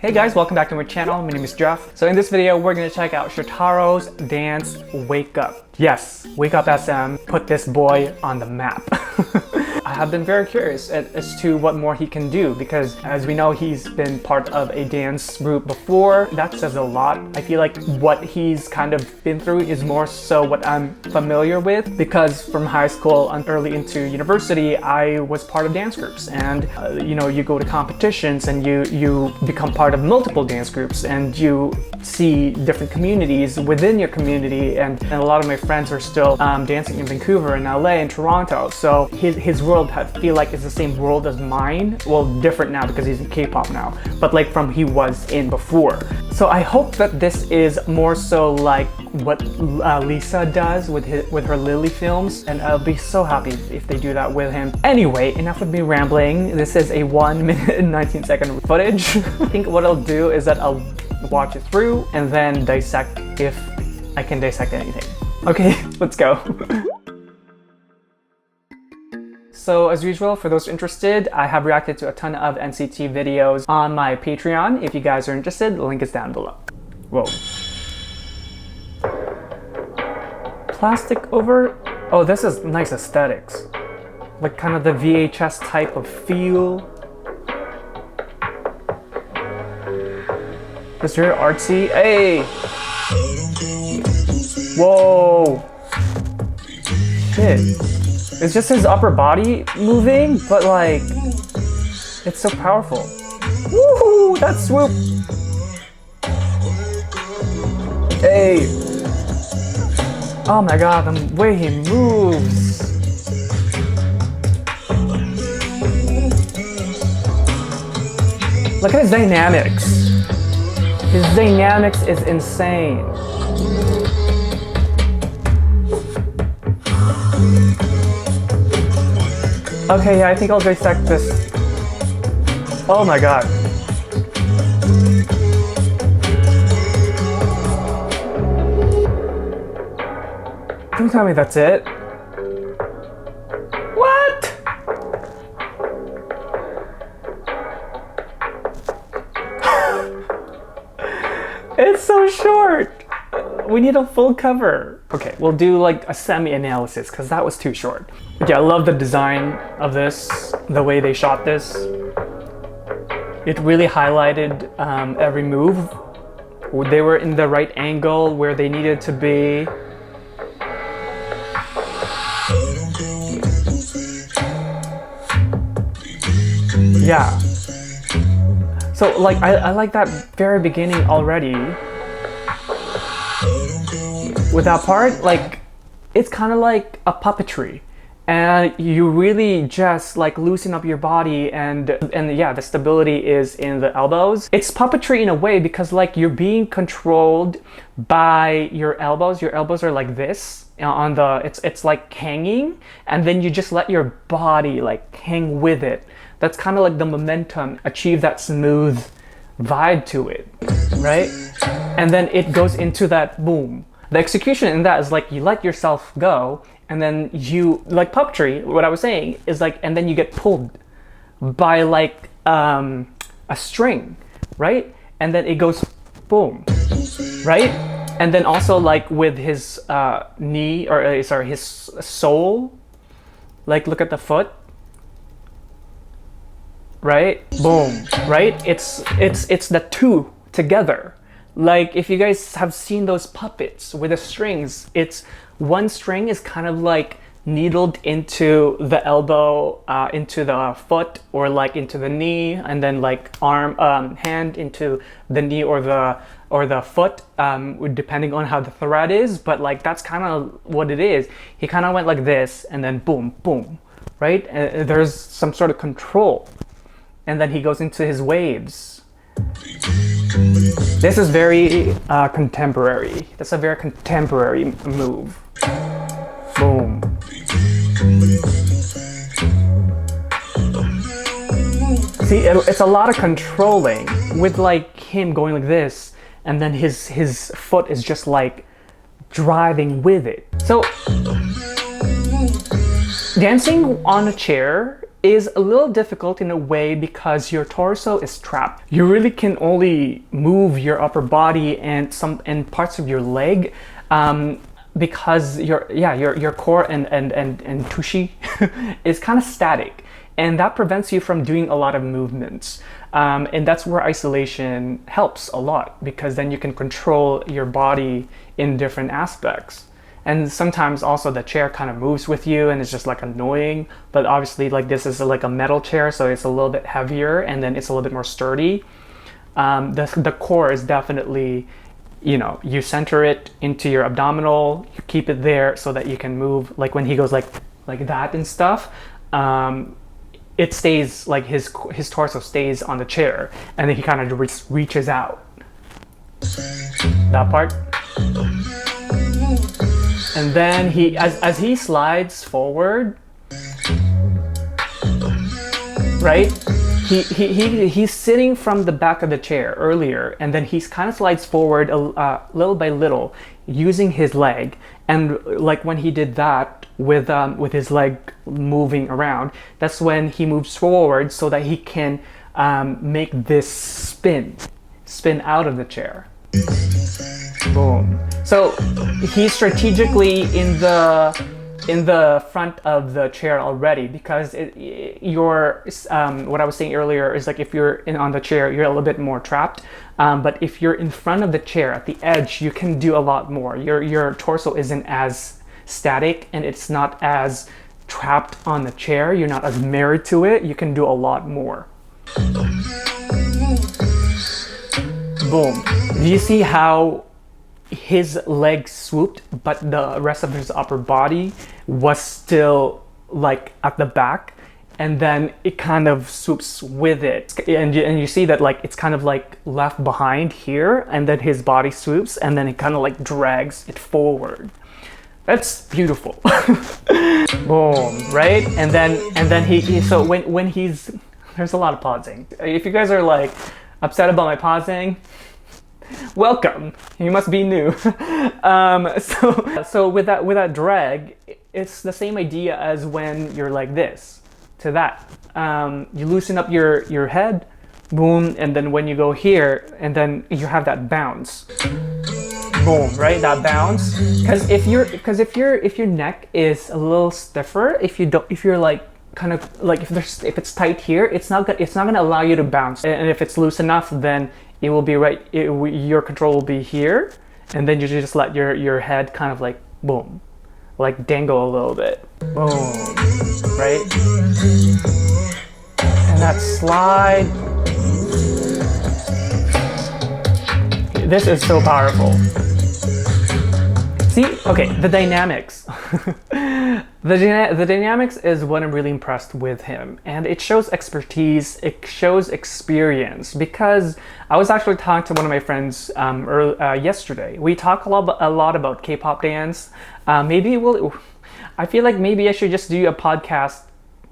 Hey guys, welcome back to my channel. My name is Jeff. So in this video, we're gonna check out Shotaro's dance Wake Up. Yes, Wake Up SM put this boy on the map. I have been very curious as to what more he can do because as we know, he's been part of a dance group before. That says a lot. I feel like what he's kind of been through is more so what I'm familiar with because from high school and early into university, I was part of dance groups and you know, you go to competitions and you become part of multiple dance groups and you see different communities within your community and a lot of my friends are still dancing in Vancouver and LA and Toronto. So his world I feel like is the same world as mine. Well, different now because he's in K-pop now, but like from he was in before. So I hope that this is more so like what Lisa does with her Lily films, and I'll be so happy if they do that with him. Anyway, enough with me rambling. This is a 1 minute and 19 second footage. I think what I'll do is that I'll watch it through and then dissect if I can dissect anything. Okay, let's go. So as usual, for those interested, I have reacted to a ton of NCT videos on my Patreon. If you guys are interested, the link is down below. Whoa. Plastic over? Oh, this is nice aesthetics. Like kind of the VHS type of feel. It's very artsy. Hey! Whoa! Shit. It's just his upper body moving, but like, it's so powerful. Woohoo! That swoop! Hey! Oh my god, the way he moves! Look at his dynamics. His dynamics is insane. Okay, yeah, I think I'll dissect this. Oh my god. Don't tell me that's it. What? It's so short. We need a full cover. Okay, we'll do like a semi-analysis because that was too short. Yeah, I love the design of this, the way they shot this. It really highlighted every move. They were in the right angle where they needed to be. Yeah. So like, I like that very beginning already. With that part, like, it's kind of like a puppetry. And you really just like loosen up your body and yeah, the stability is in the elbows. It's puppetry in a way because like you're being controlled by your elbows. Your elbows are like this on the, it's like hanging and then you just let your body like hang with it. That's kind of like the momentum, achieve that smooth vibe to it, right? And then it goes into that boom. The execution in that is like you let yourself go and then you, like puppetry, what I was saying is like, and then you get pulled by like a string, right? And then it goes boom, right? And then also like with his knee, or sorry, his sole, like look at the foot, right? Boom, right? It's the two together. Like if you guys have seen those puppets with the strings, it's one string is kind of like needled into the elbow, into the foot, or like into the knee, and then like hand into the knee or the foot, depending on how the thread is. But like that's kind of what it is. He kind of went like this, and then boom, boom, right? And there's some sort of control, and then he goes into his waves. This is very contemporary. That's a very contemporary move. Boom. See, it's a lot of controlling with like him going like this, and then his foot is just like driving with it. So dancing on a chair is a little difficult in a way because your torso is trapped. You really can only move your upper body and parts of your leg because your core and tushy is kind of static, and that prevents you from doing a lot of movements. And that's where isolation helps a lot, because then you can control your body in different aspects. And sometimes also the chair kind of moves with you and it's just like annoying, but obviously like this is like a metal chair, so it's a little bit heavier and then it's a little bit more sturdy. The core is definitely, you know, you center it into your abdominal, you keep it there so that you can move. Like when he goes like that and stuff, it stays, like his torso stays on the chair, and then he kind of reaches out. That part. And then he, as he slides forward, right? He's sitting from the back of the chair earlier, and then he kind of slides forward little by little using his leg. And like when he did that with his leg moving around, that's when he moves forward so that he can make this spin out of the chair. Boom. So he's strategically in the front of the chair already, because what I was saying earlier is like if you're on the chair, you're a little bit more trapped. But if you're in front of the chair at the edge, you can do a lot more. Your torso isn't as static and it's not as trapped on the chair. You're not as married to it. You can do a lot more. Boom. Do you see how his legs swooped, but the rest of his upper body was still like at the back, and then it kind of swoops with it, and you see that like it's kind of like left behind here, and then his body swoops and then it kind of like drags it forward. That's beautiful. Boom, right? And then he so when he's, there's a lot of pausing. If you guys are like upset about my pausing, welcome, you must be new. So with that drag, it's the same idea as when you're like this to that. You loosen up your head, boom, and then when you go here, and then you have that bounce, boom, right? That bounce. Because if your neck is a little stiffer, if you're like kind of like if it's tight here, it's not gonna allow you to bounce. And if it's loose enough, then it will be right. Your control will be here, and then you just let your head kind of like boom, like dangle a little bit, boom, right? And that slide. This is so powerful. See, okay, the dynamics. The dynamics is what I'm really impressed with him, and it shows expertise, it shows experience, because I was actually talking to one of my friends yesterday. We talk a lot about K-pop dance. I feel like maybe I should just do a podcast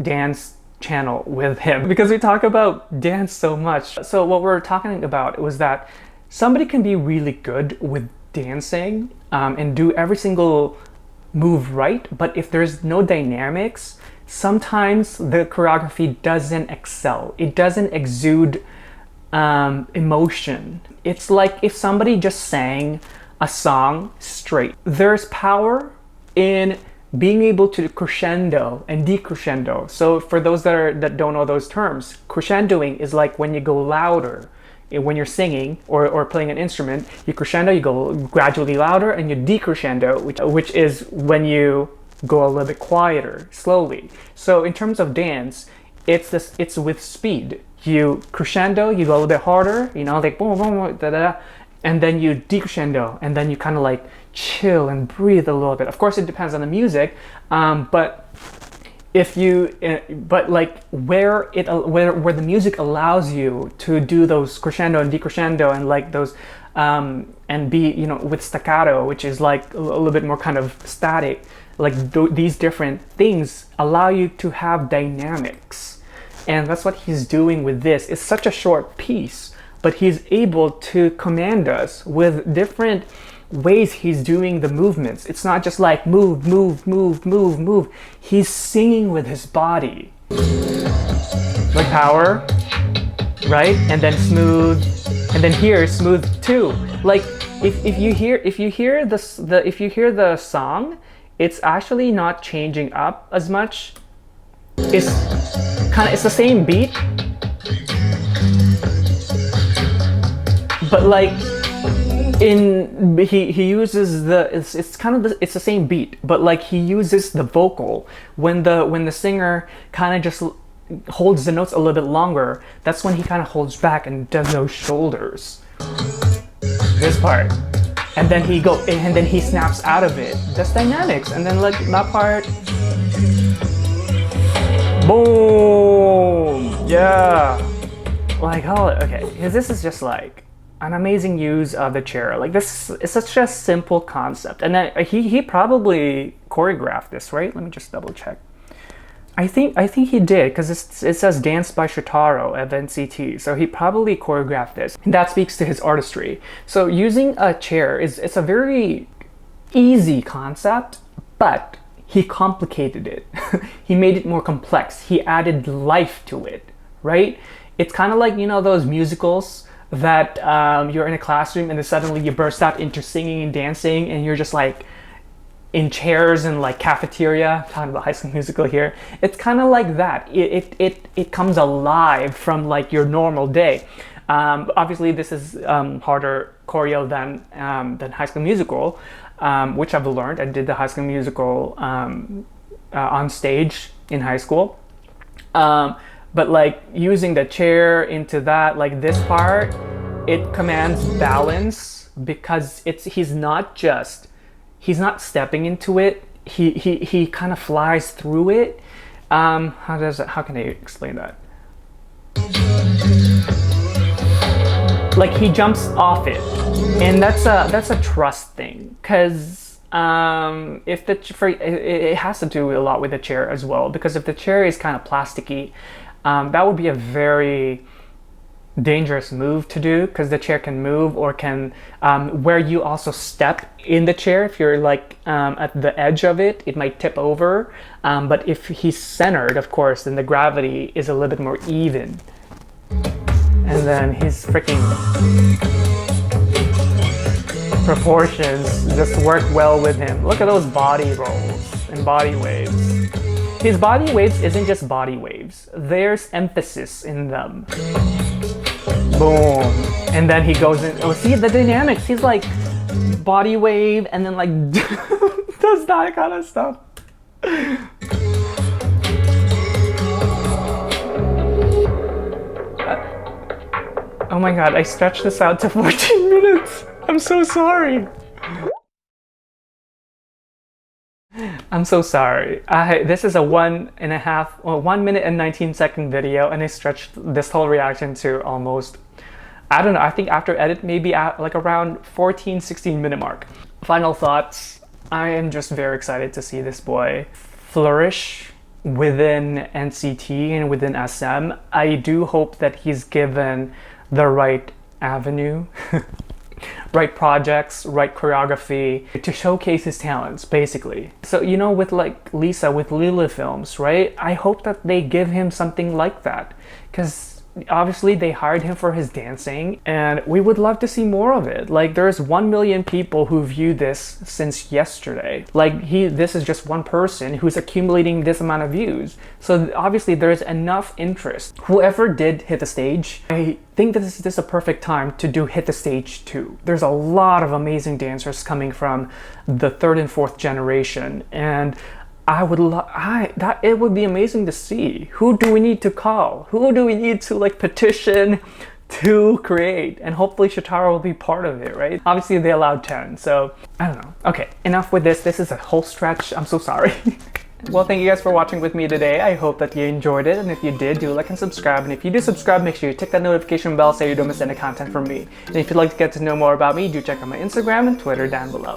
dance channel with him, because we talk about dance so much. So what we're talking about was that somebody can be really good with dancing and do every single move right, but if there's no dynamics, sometimes the choreography doesn't excel. It doesn't exude emotion. It's like if somebody just sang a song straight. There's power in being able to crescendo and decrescendo. So for those that don't know those terms, crescendoing is like when you go louder. When you're singing or playing an instrument, you crescendo, you go gradually louder, and you decrescendo, which is when you go a little bit quieter, slowly. So in terms of dance, it's with speed. You crescendo, you go a little bit harder, you know, like boom, boom, da, da, da, and then you decrescendo, and then you kind of like chill and breathe a little bit. Of course, it depends on the music, but like where the music allows you to do those crescendo and decrescendo and like those and be, you know, with staccato, which is like a little bit more kind of static, like these different things allow you to have dynamics, and that's what he's doing with this. It's such a short piece, but he's able to command us with different ways he's doing the movements. It's not just like move, move, move, move, move. He's singing with his body. like power, right? And then smooth, and then here smooth too. Like if you hear the song, it's actually not changing up as much. It's the same beat, but like he uses it's the same beat, but like he uses the vocal when the singer kind of just holds the notes a little bit longer. That's when he kind of holds back and does those shoulders, this part, and then he snaps out of it. That's dynamics. And then like that part, boom, yeah, like, oh, okay, because this is just like an amazing use of the chair. Like, this is such a simple concept, and then he probably choreographed this, right? Let me just double check. I think he did, because it says Dance by Shotaro at NCT, so he probably choreographed this, and that speaks to his artistry. So using a chair it's a very easy concept, but he complicated it. He made it more complex. He added life to it, right? It's kind of like, you know, those musicals that you're in a classroom and then suddenly you burst out into singing and dancing, and you're just like in chairs and like cafeteria. I'm talking about High School Musical here. It's kind of like that. It comes alive from like your normal day. Obviously this is harder choreo than High School Musical, which I've learned. I did the High School Musical on stage in high school. But like using the chair into that, like this part, it commands balance, because he's not stepping into it. He kind of flies through it. How can I explain that? Like, he jumps off it, and that's a trust thing, because it has to do a lot with the chair as well, because if the chair is kind of plasticky, that would be a very dangerous move to do, because the chair can move, or can where you also step in the chair. If you're like at the edge of it, it might tip over, but if he's centered, of course, then the gravity is a little bit more even, and then his freaking proportions just work well with him. Look at those body rolls and body waves. His body waves isn't just body waves. There's emphasis in them. Boom. And then he goes in. Oh, see the dynamics. He's like body wave and then like does that kind of stuff. Oh my god, I stretched this out to 14 minutes. I'm so sorry. I'm so sorry. This is a 1 minute and 19-second video, and I stretched this whole reaction to almost, I don't know, I think after edit, maybe at like around 14-16 minute mark. Final thoughts. I am just very excited to see this boy flourish within NCT and within SM. I do hope that he's given the right avenue, right projects, right choreography to showcase his talents, basically. So, you know, with like Lisa, with Lila Films, right? I hope that they give him something like that, because obviously they hired him for his dancing, and we would love to see more of it. Like, there's 1 million people who viewed this since yesterday. Like, this is just one person who's accumulating this amount of views. So obviously there's enough interest. Whoever did Hit the Stage, I think that this is a perfect time to do Hit the Stage 2. There's a lot of amazing dancers coming from the 3rd and 4th generation, and it would be amazing to see. Who do we need to call? Who do we need to like petition to create? And hopefully Shotaro will be part of it, right? Obviously they allowed 10, so I don't know. Okay, enough with this. This is a whole stretch. I'm so sorry. Well, thank you guys for watching with me today. I hope that you enjoyed it, and if you did, do like and subscribe. And if you do subscribe, make sure you tick that notification bell so you don't miss any content from me. And if you'd like to get to know more about me, do check out my Instagram and Twitter down below.